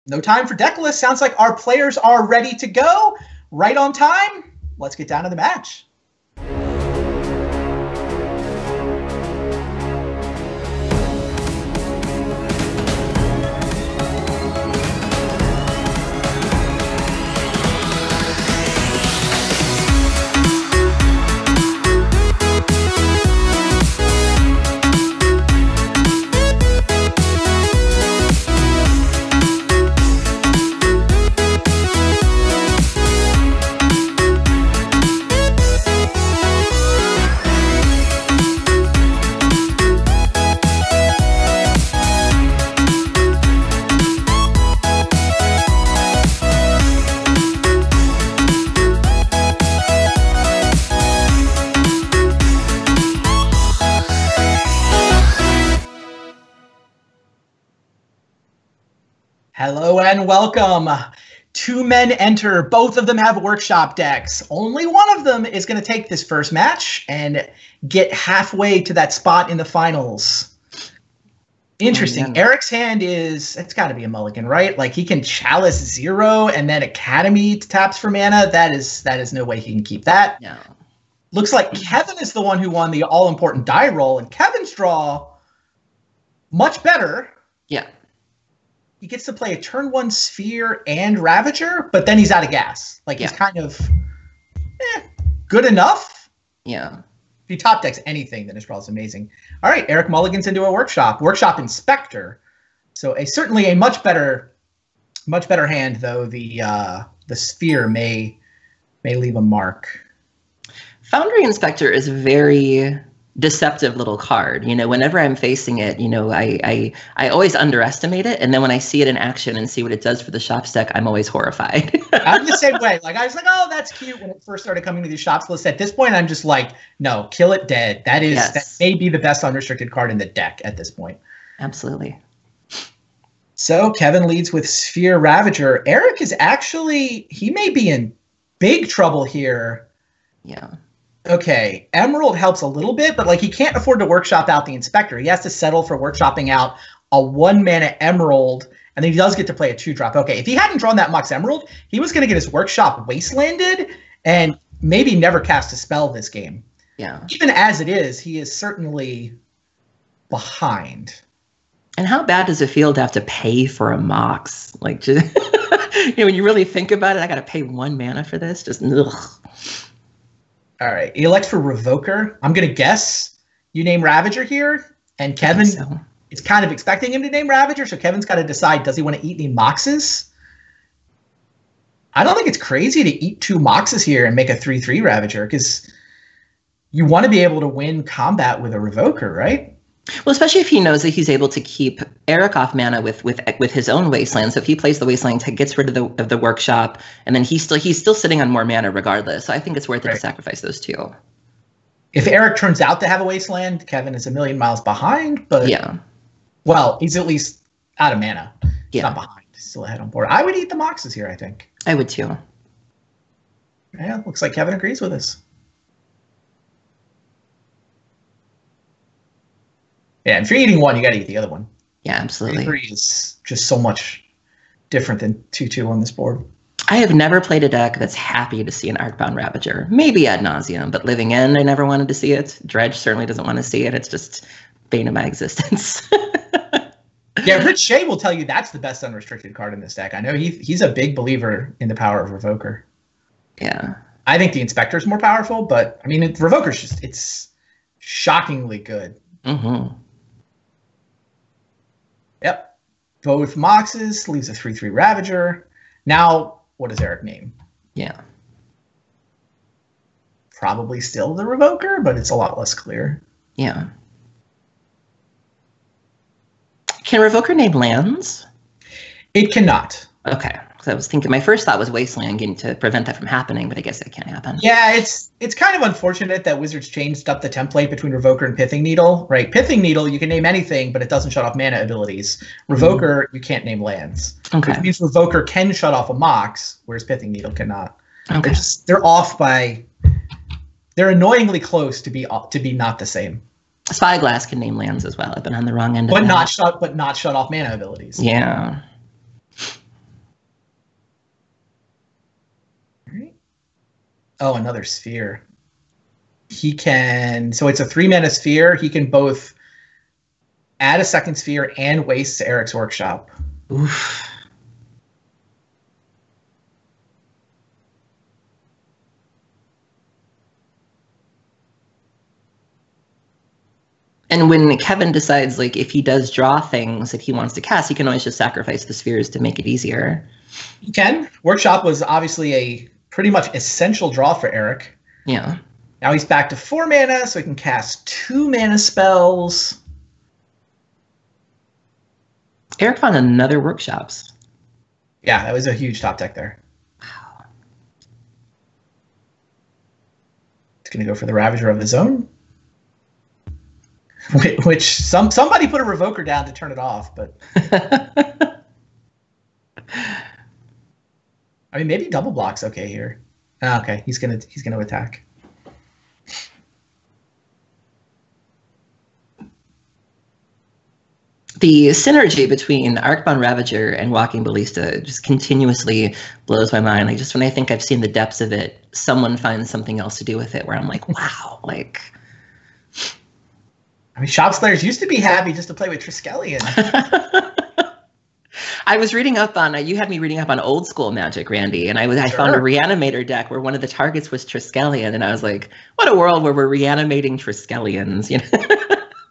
No time for deck list. Sounds like our players are ready to go. Right on time. Let's get down to the match. Hello and welcome. Two men enter. Both of them have workshop decks. Only one of them is going to take this first match and get halfway to that spot in the finals. Interesting. Eric's hand is, it's got to be a mulligan, right? Like he can Chalice 0 and then Academy taps for mana. That is no way he can keep that. No. Looks like Kevin is the one who won the all-important die roll, and Kevin's draw much better. Yeah. He gets to play a turn 1 Sphere and Ravager, but then he's out of gas. Like, he's kind of good enough. Yeah. If he top decks anything, then his draw is amazing. All right, Eric mulligans into a Workshop. Workshop Inspector. So certainly a much better hand, though the Sphere may leave a mark. Foundry Inspector is a very deceptive little card. You know, whenever I'm facing it, you know, I always underestimate it, and then when I see it in action and see what it does for the shops deck, I'm always horrified. I'm the same way. Like, I was like, oh, that's cute when it first started coming to these shops list. At this point, I'm just like, no, kill it dead. That may be the best unrestricted card in the deck at this point. Absolutely. So Kevin leads with Sphere Ravager. Eric is actually, he may be in big trouble here. Yeah. Okay, Emerald helps a little bit, but like he can't afford to workshop out the Inspector. He has to settle for workshopping out a 1-mana Emerald, and then he does get to play a 2-drop. Okay, if he hadn't drawn that Mox Emerald, he was going to get his workshop wastelanded and maybe never cast a spell this game. Yeah. Even as it is, he is certainly behind. And how bad does it feel to have to pay for a Mox? Like, just, you know, when you really think about it, I got to pay 1 mana for this. Just ugh. All right, he elects for Revoker. I'm going to guess you name Ravager here, and Kevin is kind of expecting him to name Ravager, so Kevin's got to decide, does he want to eat any Moxes? I don't think it's crazy to eat 2 Moxes here and make a 3/3 Ravager, because you want to be able to win combat with a Revoker, right? Well, especially if he knows that he's able to keep Eric off mana with his own Wasteland. So if he plays the Wasteland, gets rid of the Workshop, and then he's still sitting on more mana regardless. So I think it's worth it to sacrifice those 2. If Eric turns out to have a Wasteland, Kevin is a million miles behind. But yeah, well, he's at least out of mana. He's not behind. He's still ahead on board. I would eat the Moxes here, I think. I would too. Yeah, looks like Kevin agrees with us. Yeah, if you're eating one, you got to eat the other one. Yeah, absolutely. 3 is just so much different than 2/2 on this board. I have never played a deck that's happy to see an Arcbound Ravager. Maybe ad nauseum, but Living End, I never wanted to see it. Dredge certainly doesn't want to see it. It's just bane of my existence. Yeah, Rich Shea will tell you that's the best unrestricted card in this deck. I know he's a big believer in the power of Revoker. Yeah. I think the Inspector is more powerful, but I mean, Revoker's just, it's shockingly good. Mm-hmm. Yep. Both Moxes, leaves a 3/3 Ravager. Now, what does Eric name? Yeah. Probably still the Revoker, but it's a lot less clear. Yeah. Can Revoker name lands? It cannot. Okay. Because I was thinking, my first thought was Wasteland getting to prevent that from happening, but I guess that can't happen. Yeah, it's kind of unfortunate that Wizards changed up the template between Revoker and Pithing Needle, right? Pithing Needle, you can name anything, but it doesn't shut off mana abilities. Revoker, you can't name lands. Okay. Which means Revoker can shut off a Mox, whereas Pithing Needle cannot. Okay. They're off by, they're annoyingly close to be not the same. Spyglass can name lands as well. I've been on the wrong end of but that. not shut off mana abilities. Yeah. Oh, another sphere. He can, so it's a 3-mana sphere. He can both add a second sphere and waste Eric's Workshop. Oof. And when Kevin decides, like, if he does draw things that he wants to cast, he can always just sacrifice the spheres to make it easier. He can. Workshop was obviously a pretty much essential draw for Eric. Yeah. Now he's back to 4 mana, so he can cast 2 mana spells. Eric found another Workshops. Yeah, that was a huge top deck there. Wow. It's going to go for the Ravager of the Zone. Which somebody put a Revoker down to turn it off, but I mean maybe double block's okay here. Oh, okay, he's gonna attack. The synergy between Arcbound Ravager and Walking Ballista just continuously blows my mind. Like, just when I think I've seen the depths of it, someone finds something else to do with it where I'm like, wow, like. I mean, Shops players used to be happy just to play with Triskelion. I was reading up on, you had me reading up on old school Magic, Randy, and I found a Reanimator deck where one of the targets was Triskelion, and I was like, what a world where we're reanimating Triskelions, you know?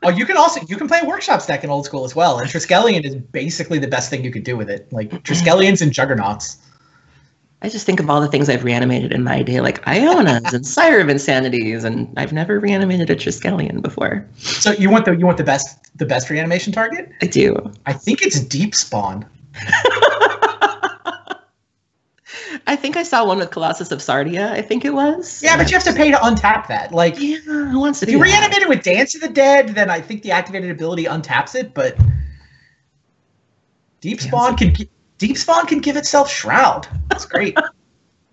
Oh, you can play a Workshops deck in old school as well, and Triskelion is basically the best thing you could do with it. Like Triskelions and Juggernauts. I just think of all the things I've reanimated in my day, like Ionas and Sire of Insanities, and I've never reanimated a Triskelion before. So you want the best reanimation target? I do. I think it's Deep Spawn. I think I saw one with Colossus of Sardia, I think it was. Yeah, but you have to pay to untap that. Like, yeah, who wants to if you reanimate it with Dance of the Dead, then I think the activated ability untaps it, but Deep Spawn can give itself Shroud. That's great.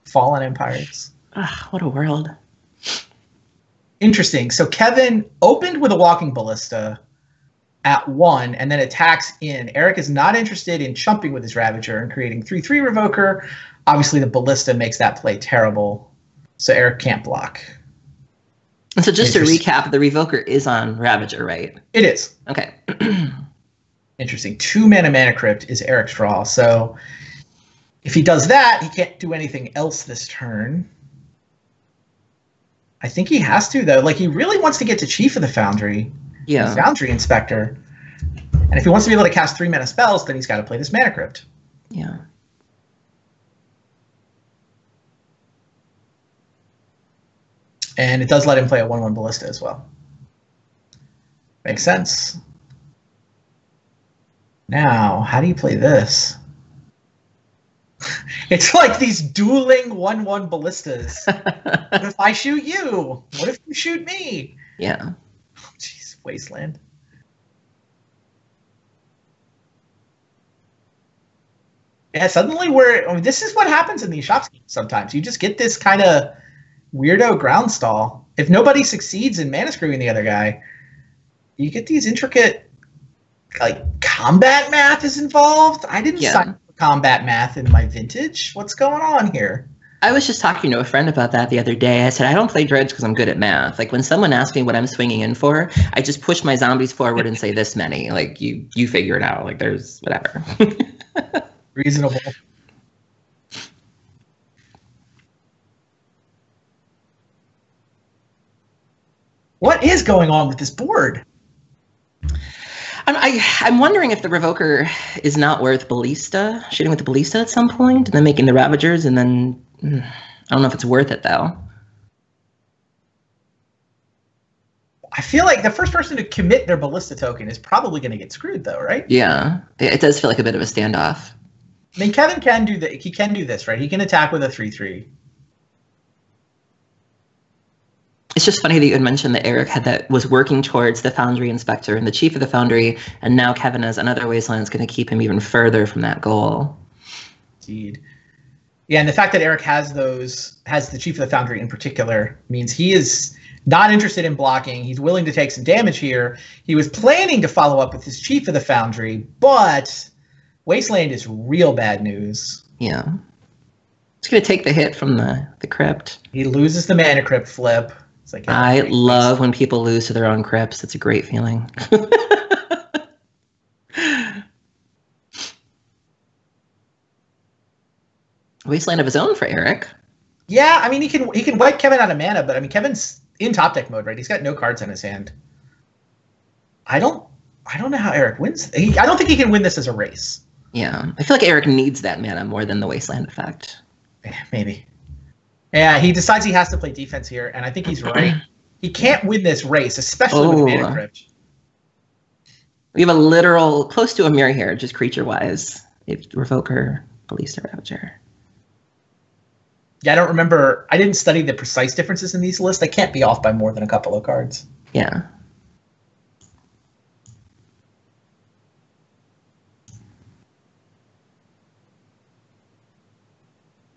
Fallen Empires. What a world. Interesting. So Kevin opened with a Walking Ballista at 1 and then attacks in. Eric is not interested in chumping with his Ravager and creating 3/3 Revoker. Obviously, the Ballista makes that play terrible, so Eric can't block. And so just to recap, the Revoker is on Ravager, right? It is. Okay. Interesting. 2 mana Crypt is Eric's draw, so if he does that, he can't do anything else this turn. I think he has to, though. Like, he really wants to get to Chief of the Foundry. Yeah. Foundry Inspector. And if he wants to be able to cast 3 mana spells, then he's got to play this Mana Crypt. Yeah. And it does let him play a 1/1 Ballista as well. Makes sense. Now, how do you play this? It's like these dueling 1/1 Ballistas. What if I shoot you? What if you shoot me? Yeah. Oh, jeez, Wasteland. Yeah, suddenly this is what happens in these shops sometimes. You just get this kind of weirdo ground stall. If nobody succeeds in mana screwing the other guy, you get these intricate, like, combat math is involved. I didn't sign up for combat math in my vintage. What's going on here? I was just talking to a friend about that the other day. I said, I don't play dredge because I'm good at math. Like, when someone asks me what I'm swinging in for, I just push my zombies forward and say this many. Like, you figure it out. Like, there's whatever. Reasonable. What is going on with this board? I'm wondering if the Revoker is not worth Ballista, shooting with the Ballista at some point, and then making the Ravagers, and then I don't know if it's worth it, though. I feel like the first person to commit their Ballista token is probably going to get screwed, though, right? Yeah, it does feel like a bit of a standoff. I mean, Kevin can do that. He can do this, right? He can attack with a 3/3. It's just funny that you had mentioned that Eric was working towards the Foundry Inspector and the Chief of the Foundry, and now Kevin has another Wasteland that's going to keep him even further from that goal. Indeed. Yeah, and the fact that Eric has the Chief of the Foundry in particular, means he is not interested in blocking. He's willing to take some damage here. He was planning to follow up with his Chief of the Foundry, but Wasteland is real bad news. Yeah. It's going to take the hit from the crypt. He loses the mana crypt flip. It's like, I love when people lose to their own crypts. It's a great feeling. Wasteland of his own for Eric. Yeah, I mean, he can wipe Kevin out of mana, but I mean, Kevin's in top deck mode, right? He's got no cards in his hand. I don't know how Eric wins. I don't think he can win this as a race. Yeah, I feel like Eric needs that mana more than the Wasteland effect. Maybe. Yeah, he decides he has to play defense here, and I think he's right. He can't win this race, especially with Mana Crypt. We have a literal, close to a mirror here, just creature-wise. Revoker, Ballista Ravager. Yeah, I don't remember. I didn't study the precise differences in these lists. They can't be off by more than a couple of cards. Yeah.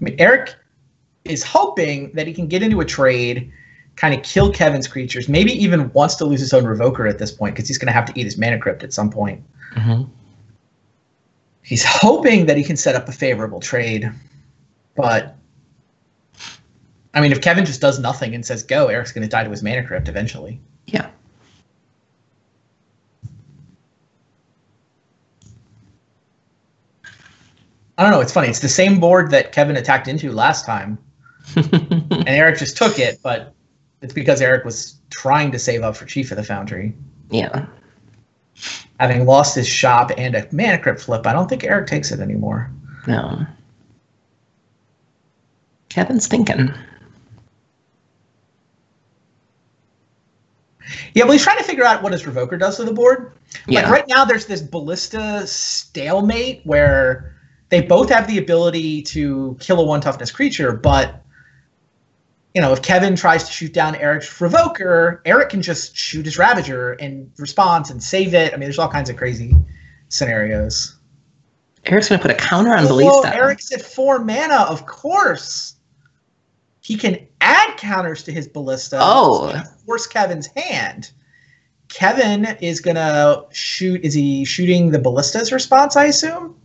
I mean, Eric is hoping that he can get into a trade, kind of kill Kevin's creatures, maybe even wants to lose his own Revoker at this point because he's going to have to eat his Mana Crypt at some point. Mm-hmm. He's hoping that he can set up a favorable trade, but I mean, if Kevin just does nothing and says go, Eric's going to die to his Mana Crypt eventually. Yeah. I don't know. It's funny. It's the same board that Kevin attacked into last time. And Eric just took it, but it's because Eric was trying to save up for Chief of the Foundry. Yeah. Having lost his shop and a Mana Crypt flip, I don't think Eric takes it anymore. No. Kevin's thinking. Yeah, well, he's trying to figure out what his Revoker does to the board. Yeah. Like right now, there's this Ballista stalemate where they both have the ability to kill a 1 toughness creature, but you know, if Kevin tries to shoot down Eric's Revoker, Eric can just shoot his Ravager in response and save it. I mean, there's all kinds of crazy scenarios. Eric's going to put a counter on Ballista. Eric's at 4 mana, of course. He can add counters to his Ballista. Oh. To force Kevin's hand. Kevin is going to shoot. Is he shooting the Ballista's response, I assume?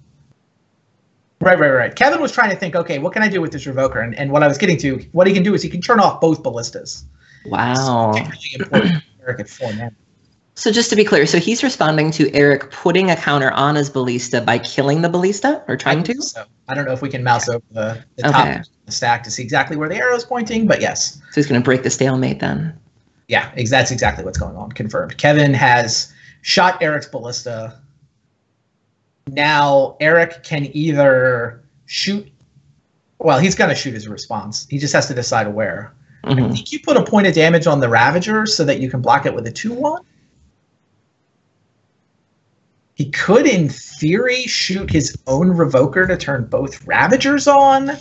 Right. Kevin was trying to think, okay, what can I do with this Revoker? And what I was getting to, what he can do is he can turn off both Ballistas. Wow. It's particularly important for Eric at 4 mana. So just to be clear, so he's responding to Eric putting a counter on his Ballista by killing the Ballista, or trying to? So I don't know if we can mouse over the top of the stack to see exactly where the arrow is pointing, but yes. So he's going to break the stalemate then? Yeah, that's exactly what's going on. Confirmed. Kevin has shot Eric's Ballista. Now Eric can either shoot. Well, he's going to shoot his response. He just has to decide where. I think you put a point of damage on the Ravager so that you can block it with a 2/1. He could, in theory, shoot his own Revoker to turn both Ravagers on.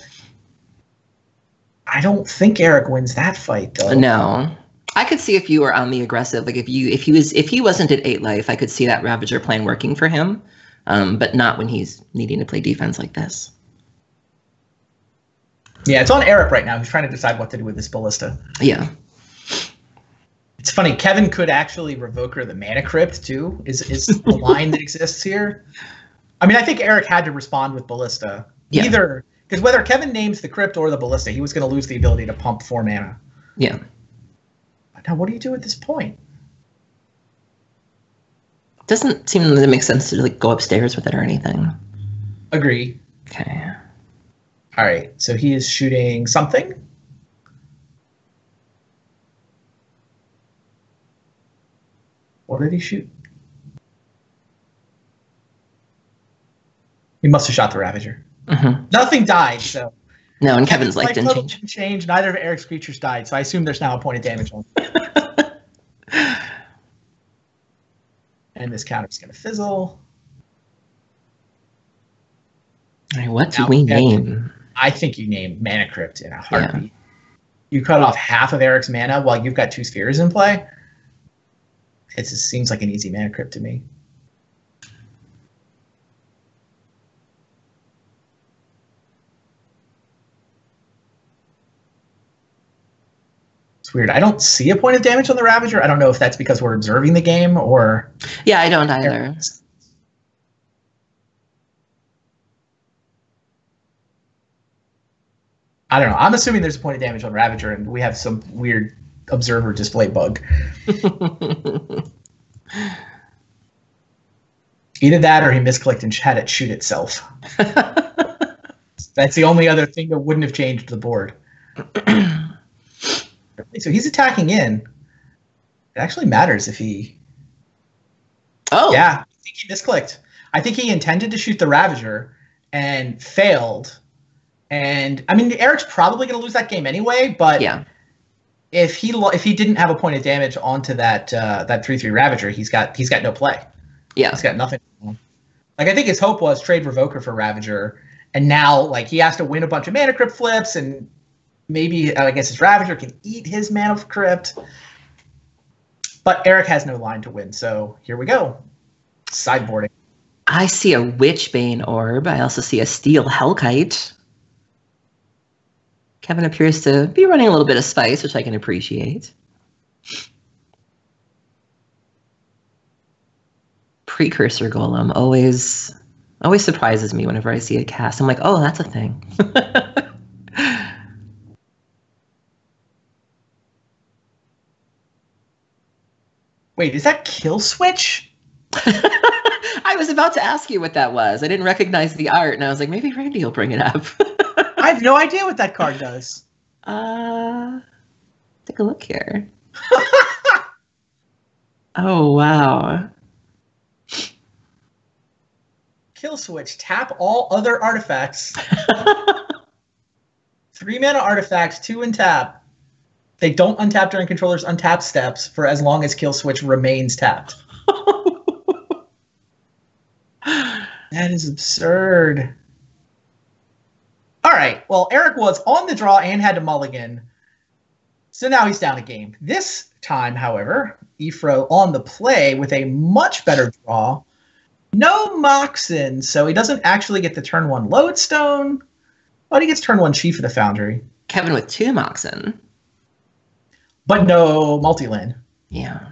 I don't think Eric wins that fight, though. No. I could see if you were on the aggressive, like if he wasn't at 8 life, I could see that Ravager plan working for him, but not when he's needing to play defense like this. Yeah, it's on Eric right now. He's trying to decide what to do with this Ballista. Yeah. It's funny, Kevin could actually Revoker the Mana Crypt, too, is the line that exists here. I mean, I think Eric had to respond with Ballista. Yeah. Either, because whether Kevin names the Crypt or the Ballista, he was going to lose the ability to pump 4 mana. Yeah. Now, what do you do at this point? Doesn't seem to make sense to like go upstairs with it or anything. Agree. Okay. All right, so he is shooting something. What did he shoot? He must have shot the Ravager. Nothing died, so. No, and Kevin's life didn't change. Neither of Eric's creatures died, so I assume there's now a point of damage on. And this counter's going to fizzle. All right, what do we name? I think you name Mana Crypt in a heartbeat. Yeah. You cut off half of Eric's mana while you've got 2 spheres in play. It just seems like an easy Mana Crypt to me. It's weird. I don't see a point of damage on the Ravager. I don't know if that's because we're observing the game or... Yeah, I don't either. I don't know. I'm assuming there's a point of damage on Ravager, and we have some weird observer display bug. Either that or he misclicked and had it shoot itself. That's the only other thing that wouldn't have changed the board. So he's attacking in. It actually matters if he... Oh! Yeah, I think he misclicked. I think he intended to shoot the Ravager and failed. And, I mean, Eric's probably going to lose that game anyway, but yeah. if he didn't have a point of damage onto that 3/3 Ravager, he's got no play. Yeah. He's got nothing. Like, I think his hope was trade Revoker for Ravager, and now, like, he has to win a bunch of Mana Crypt flips, and maybe, I guess, his Ravager can eat his Mana Crypt. But Eric has no line to win, so here we go. Sideboarding. I see a Witchbane Orb. I also see a Steel Hellkite. Kevin appears to be running a little bit of spice, which I can appreciate. Precursor Golem always surprises me whenever I see it cast. I'm like, oh, that's a thing. Wait, is that Kill Switch? I was about to ask you what that was. I didn't recognize the art, and I was like, maybe Randy will bring it up. I have no idea what that card does. Take a look here. Oh, wow. Kill Switch. Tap all other artifacts. 3 mana artifacts, 2 and tap. They don't untap during controller's untap steps for as long as Kill Switch remains tapped. That is absurd. All right. Well, Eric was on the draw and had to mulligan. So now he's down a game. This time, however, Ifro on the play with a much better draw. No Moxen, so he doesn't actually get the turn 1 Lodestone, but he gets turn 1 Chief of the Foundry. Kevin with 2 Moxen. But no multi-land. Yeah.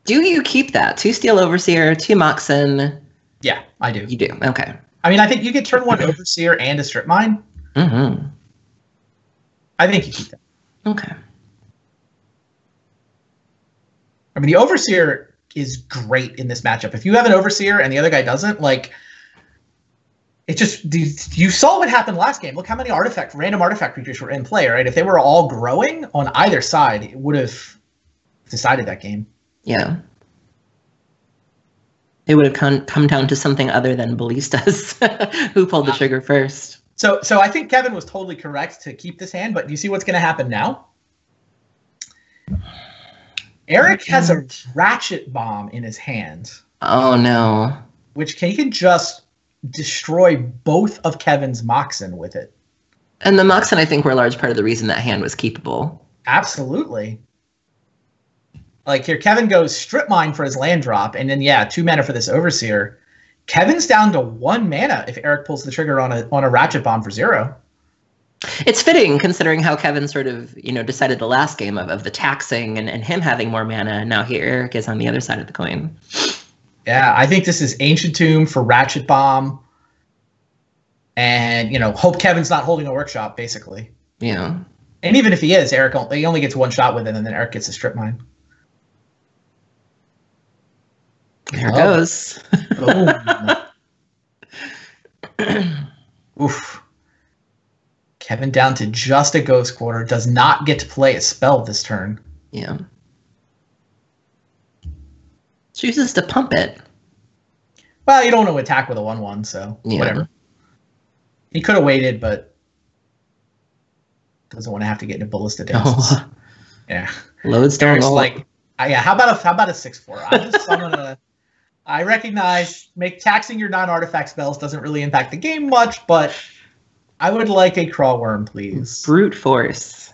Do you keep that? 2 Steel Overseer, 2 Moxen. Yeah, I do. You do. Okay. I mean, I think you get turn 1 Overseer and a Strip Mine. Mm-hmm. I think you keep that. Okay. I mean, the Overseer is great in this matchup. If you have an Overseer and the other guy doesn't, like, it just, you saw what happened last game. Look how many random artifact creatures were in play, right? If they were all growing on either side, it would have decided that game. Yeah. It would have come down to something other than ballistas. Who pulled the trigger first? So I think Kevin was totally correct to keep this hand, but do you see what's going to happen now? Eric has a Ratchet Bomb in his hand. Oh, no. Which he can just destroy both of Kevin's Moxen with it. And the Moxen, I think, were a large part of the reason that hand was keepable. Absolutely. Like, here, Kevin goes Strip Mine for his land drop, and then, yeah, 2 mana for this Overseer. Kevin's down to 1 mana if Eric pulls the trigger on a Ratchet Bomb for 0. It's fitting, considering how Kevin sort of, decided the last game of the taxing and him having more mana, and now here Eric is on the other side of the coin. Yeah, I think this is Ancient Tomb for Ratchet Bomb. And, hope Kevin's not holding a workshop, basically. Yeah. And even if he is, Eric he only gets 1 shot with it, and then Eric gets a Strip Mine. There it goes. Oof. Kevin down to just a Ghost Quarter. Does not get to play a spell this turn. Yeah. Chooses to pump it. Well, you don't want to attack with a 1/1, so whatever. He could have waited, but doesn't want to have to get into ballista dances. Oh. Yeah. Lodestone. Like, yeah. How about a 6/4? I recognize taxing your non-artifact spells doesn't really impact the game much, but I would like a Crawl Worm, please. Brute Force.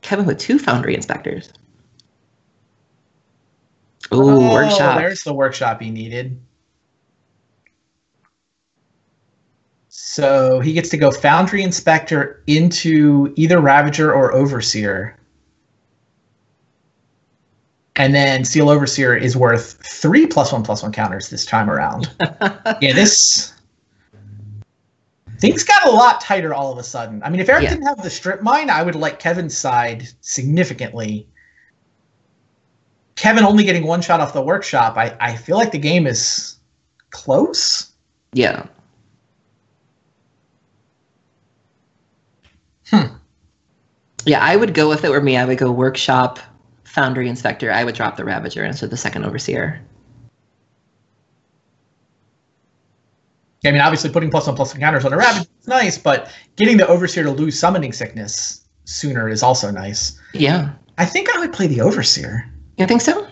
Kevin with 2 Foundry Inspectors. Ooh, Workshop. There's the workshop he needed. So he gets to go Foundry Inspector into either Ravager or Overseer. And then Steel Overseer is worth 3 +1/+1 counters this time around. Yeah, this Things got a lot tighter all of a sudden. I mean, if Eric Yeah. didn't have the strip mine, I would like Kevin's side significantly. Kevin only getting one shot off the workshop. I feel like the game is close. Yeah. Yeah, I would go, if it were me, I would go workshop, foundry inspector. I would drop the Ravager instead of the second overseer. I mean, obviously putting +1/+1 counters on a Ravager is nice, but getting the overseer to lose summoning sickness sooner is also nice. Yeah. I think I would play the overseer. You think so?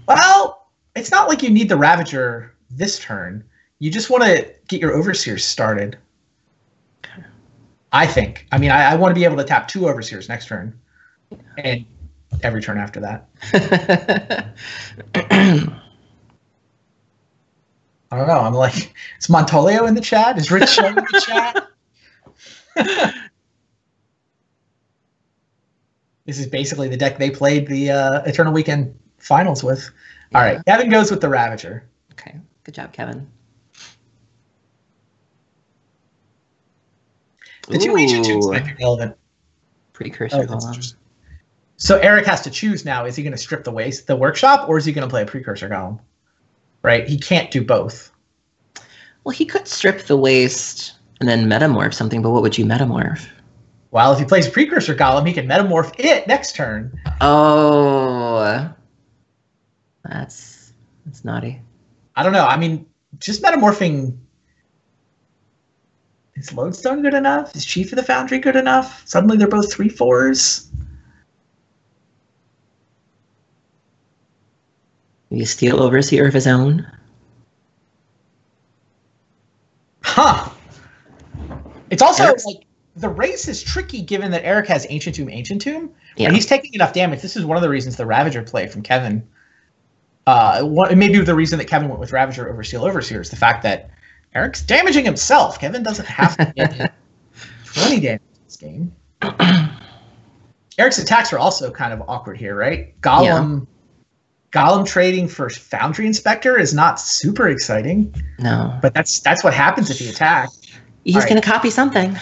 Well, it's not like you need the Ravager this turn. You just want to get your overseers started. I think. I mean, I want to be able to tap 2 overseers next turn, and every turn after that. I don't know. I'm like, is Montolio in the chat? Is Rich Show in the chat? This is basically the deck they played the Eternal Weekend finals with. Yeah. All right, Kevin goes with the Ravager. Okay, good job, Kevin. The 2 Ancient Tombs might be relevant. Precursor Golem. So Eric has to choose now. Is he going to strip the workshop, or is he going to play a Precursor Golem? Right? He can't do both. Well, he could strip the waste and then metamorph something, but what would you metamorph? Well, if he plays Precursor Golem, he can metamorph it next turn. Oh, that's naughty. I don't know. I mean, just metamorphing. Is Lodestone good enough? Is Chief of the Foundry good enough? Suddenly they're both 3/4s. Maybe a Steel Overseer of his own. Huh. It's also like the race is tricky given that Eric has Ancient Tomb. Yeah. But he's taking enough damage. This is one of the reasons the Ravager play from Kevin. Maybe the reason that Kevin went with Ravager over Steel Overseer is the fact that Eric's damaging himself. Kevin doesn't have to get 20 damage in this game. Eric's attacks are also kind of awkward here, right? Golem trading for Foundry Inspector is not super exciting. No. But that's what happens if he attacks. He's going to copy something.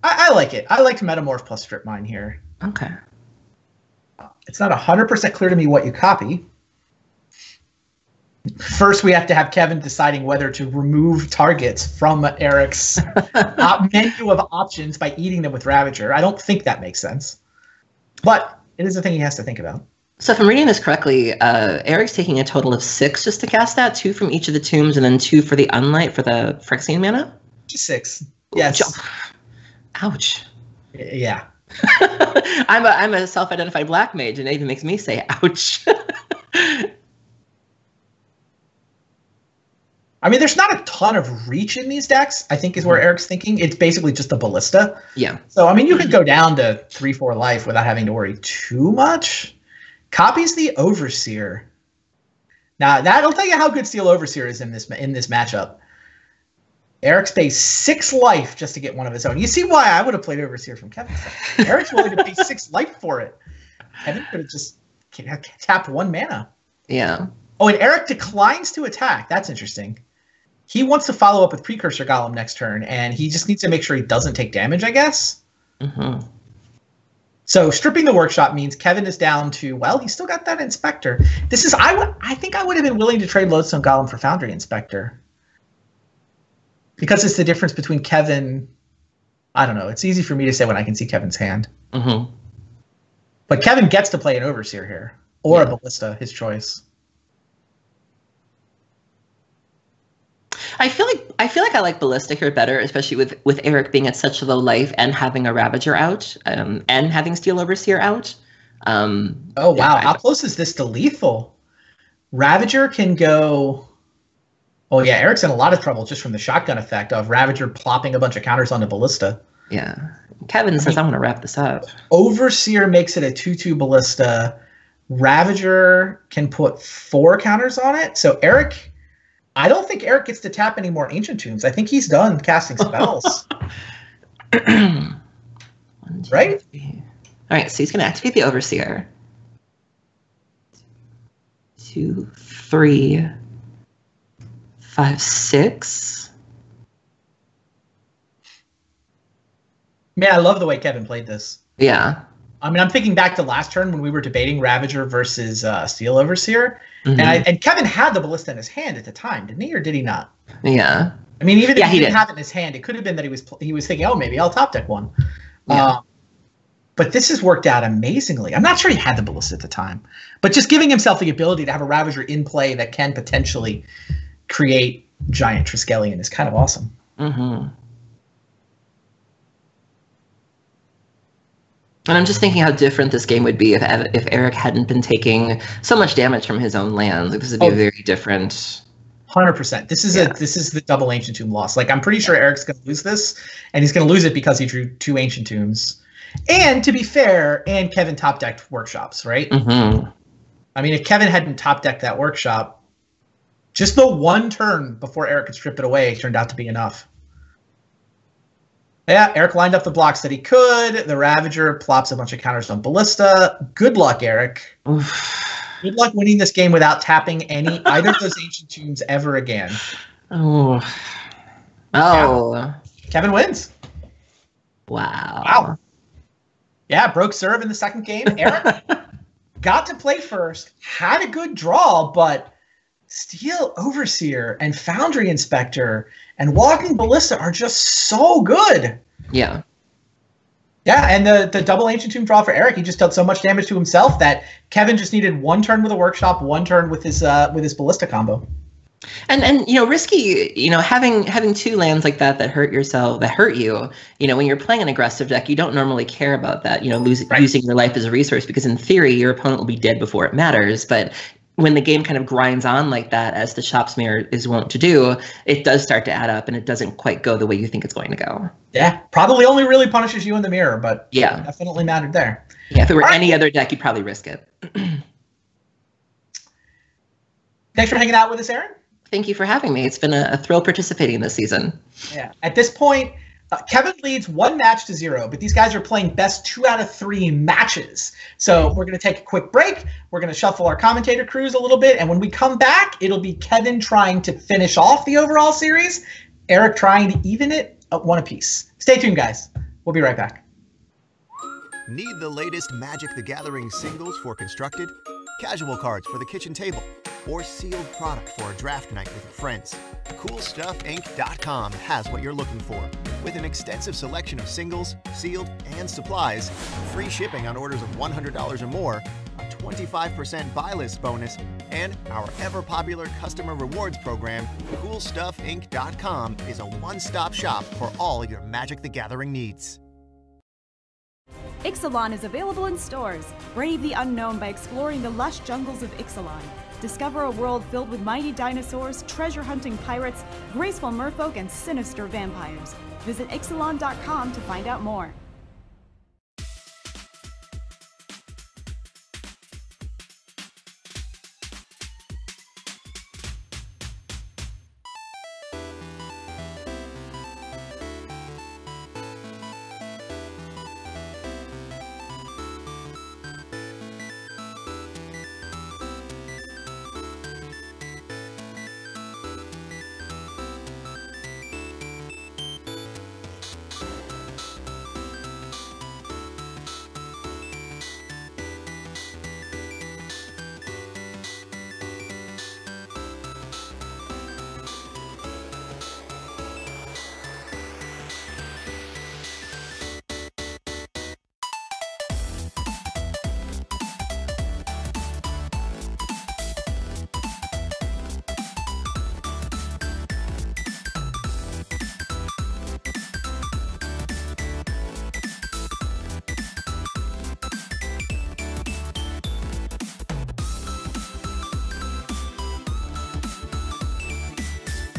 I like it. I like Metamorph plus Strip Mine here. Okay. It's not 100% clear to me what you copy. First, we have to have Kevin deciding whether to remove targets from Eric's menu of options by eating them with Ravager. I don't think that makes sense. But it is a thing he has to think about. So if I'm reading this correctly, Eric's taking a total of 6 just to cast that, 2 from each of the tombs, and then 2 for the Unlight for the Phyrexian mana? Just 6. Yes. Ouch. Yeah. I'm a self-identified black mage, and it even makes me say ouch. I mean, there's not a ton of reach in these decks, I think is where Eric's thinking. It's basically just a Ballista. Yeah. So, I mean, you could go down to 3/4 life without having to worry too much. Copies the Overseer. Now, that'll tell you how good Steel Overseer is in this matchup. Eric's paid 6 life just to get one of his own. You see why I would have played Overseer from Kevin's side. Eric's willing to pay 6 life for it. Kevin could have just tapped 1 mana. Yeah. Oh, and Eric declines to attack. That's interesting. He wants to follow up with Precursor Golem next turn, and he just needs to make sure he doesn't take damage, I guess. Mm-hmm. So stripping the workshop means Kevin is down to, well, he's still got that Inspector. This is, I think I would have been willing to trade Lodestone Golem for Foundry Inspector. Because it's the difference between Kevin, I don't know, it's easy for me to say when I can see Kevin's hand. Mm-hmm. But Kevin gets to play an Overseer here, or a Ballista, his choice. I feel like I like Ballista here better, especially with Eric being at such low life and having a Ravager out, and having Steel Overseer out. Oh wow! How close is this to lethal? Ravager can go. Oh yeah, Eric's in a lot of trouble just from the shotgun effect of Ravager plopping a bunch of counters onto Ballista. Yeah, Kevin says I want to wrap this up. Overseer makes it a 2/2 Ballista. Ravager can put 4 counters on it. So Eric. I don't think Eric gets to tap any more Ancient Tombs. I think he's done casting spells. Right? All right, so he's going to activate the Overseer. 2, 3, 5, 6. Man, I love the way Kevin played this. Yeah. I mean, I'm thinking back to last turn when we were debating Ravager versus Steel Overseer, and Kevin had the Ballista in his hand at the time, didn't he, or did he not? Yeah. I mean, even if he didn't have it in his hand, it could have been that he was thinking, oh, maybe I'll top deck one. Yeah. But this has worked out amazingly. I'm not sure he had the Ballista at the time, but just giving himself the ability to have a Ravager in play that can potentially create giant Triskelion is kind of awesome. Mm-hmm. And I'm just thinking how different this game would be if Eric hadn't been taking so much damage from his own lands. Like, this would be a very different. 100%. This is the double Ancient Tomb loss. Like, I'm pretty sure Eric's going to lose this, and he's going to lose it because he drew 2 Ancient Tombs. And to be fair, and Kevin top decked Workshops, right? Mm-hmm. I mean, if Kevin hadn't top decked that Workshop, just the one turn before Eric could strip it away turned out to be enough. Yeah, Eric lined up the blocks that he could. The Ravager plops a bunch of counters on Ballista. Good luck, Eric. Good luck winning this game without tapping either of those Ancient Tombs ever again. Oh. Yeah. Kevin wins. Wow. Yeah, broke serve in the second game. Eric got to play first, had a good draw, but Steel Overseer and Foundry Inspector and Walking Ballista are just so good. Yeah. Yeah, and the double Ancient Tomb draw for Eric, he just dealt so much damage to himself that Kevin just needed one turn with a Workshop, one turn with his Ballista combo. And risky, having 2 lands like that hurt you, when you're playing an aggressive deck, you don't normally care about that, using your life as a resource, because in theory, your opponent will be dead before it matters. But when the game kind of grinds on like that, as the Shop's Mirror is wont to do, it does start to add up, and it doesn't quite go the way you think it's going to go. Yeah, probably only really punishes you in the mirror, but yeah, definitely mattered there. Yeah, if it were any other deck, you'd probably risk it. Thanks for hanging out with us, Aaron. Thank you for having me. It's been a thrill participating this season. Yeah, at this point, Kevin leads 1-0, but these guys are playing best 2 out of 3 matches. So we're going to take a quick break. We're going to shuffle our commentator crews a little bit. And when we come back, it'll be Kevin trying to finish off the overall series, Eric trying to even it at 1 apiece. Stay tuned, guys. We'll be right back. Need the latest Magic the Gathering singles for Constructed? Casual cards for the kitchen table? Or sealed product for a draft night with your friends? CoolStuffInc.com has what you're looking for. With an extensive selection of singles, sealed, and supplies, free shipping on orders of $100 or more, a 25% buy list bonus, and our ever-popular customer rewards program, CoolStuffInc.com is a one-stop shop for all your Magic the Gathering needs. Ixalan is available in stores. Brave the unknown by exploring the lush jungles of Ixalan. Discover a world filled with mighty dinosaurs, treasure-hunting pirates, graceful merfolk, and sinister vampires. Visit Ixalan.com to find out more.